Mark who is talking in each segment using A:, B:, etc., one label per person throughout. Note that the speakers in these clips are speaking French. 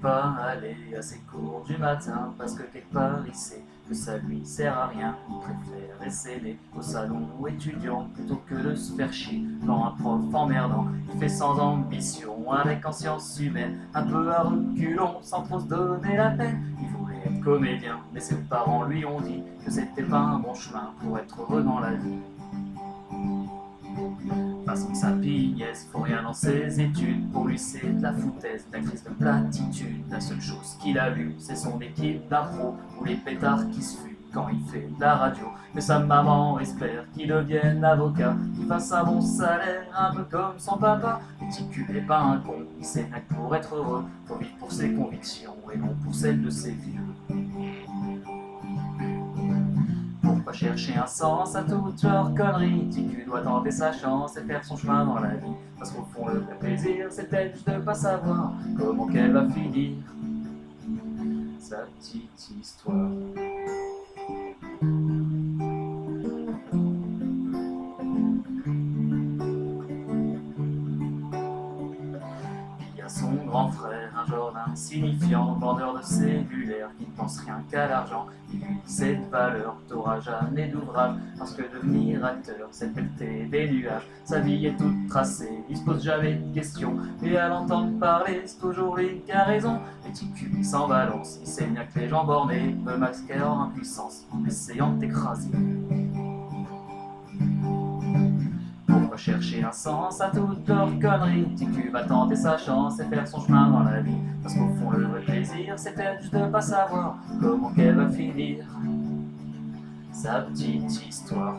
A: pas aller à ses cours du matin parce que quelque part il sait que ça lui sert à rien. Il préfère essayer au salon étudiant plutôt que de se faire chier dans un prof emmerdant. Il fait sans ambition avec en sciences humaines, un peu à reculons sans trop se donner la peine. Il voulait être comédien, mais ses parents lui ont dit que c'était pas un bon chemin pour être heureux dans la vie. Façon que sa pignesse, faut rien dans ses études. Pour lui, c'est de la foutaise, de la crise de platitude. La seule chose qu'il a lue, c'est son équipe d'impro ou les pétards qui se fument quand il fait de la radio. Mais sa maman espère qu'il devienne avocat, qu'il fasse un bon salaire, un peu comme son papa. Le Ticu n'est pas un con, il sait que pour être heureux, faut vivre pour ses convictions et non pour celles de ses vieux. Pourquoi chercher un sens à toutes leurs conneries? Ticu doit tenter sa chance et faire son chemin dans la vie. Parce qu'au fond, le vrai plaisir, c'est peut-être juste de pas savoir comment qu'elle va finir sa petite histoire. Il y a son grand frère, un genre d'insignifiant, vendeur de cellulaire qui ne pense rien qu'à l'argent. Il lui dit cette valeur, t'auras jamais d'ouvrage, parce que devenir acteur, c'est pelleter des nuages. Sa vie est toute tracée, il se pose jamais de questions, et à l'entendre parler, c'est toujours lui qui a raison. Les Ticu, il s'en balance, il sait bien que les gens bornés veulent masquer leur impuissance en essayant de t'écraser. Pourquoi chercher un sens à toutes leurs conneries? Ticu va tenter sa chance et faire son chemin dans la vie. Parce qu'au fond, le vrai plaisir, c'est peut-être juste de pas savoir comment qu'elle va finir sa petite histoire.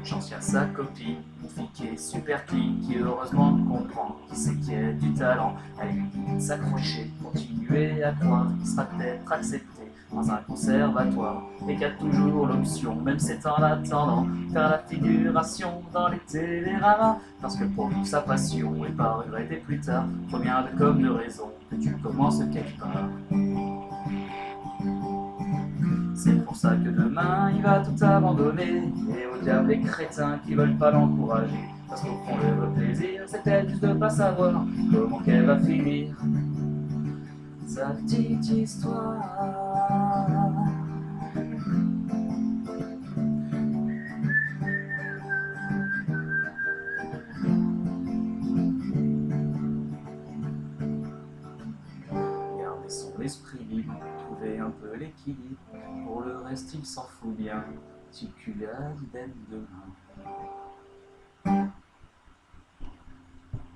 A: Chance, y'a sa copine, une fille qui est super clean, qui heureusement comprend, qui sait qu'il y a du talent. Elle lui dit de s'accrocher, continuer à croire qu'il sera peut-être accepté dans un conservatoire, et qu'il y a toujours l'option, même c'est en attendant, faire la figuration dans les téléramas. Parce que pour vivre sa passion et pas regretter plus tard, faut bien de comme de raison que tu commences quelque part. C'est pour ça que demain il va tout abandonner, et au diable les crétins qui veulent pas l'encourager. Parce qu'au fond le vrai plaisir, c'est peut-être juste de pas savoir comment qu'elle va finir sa petite histoire. Garder son esprit libre, trouver un peu l'équilibre. Pour le reste, il s'en fout bien. Ticu a l'idée demain.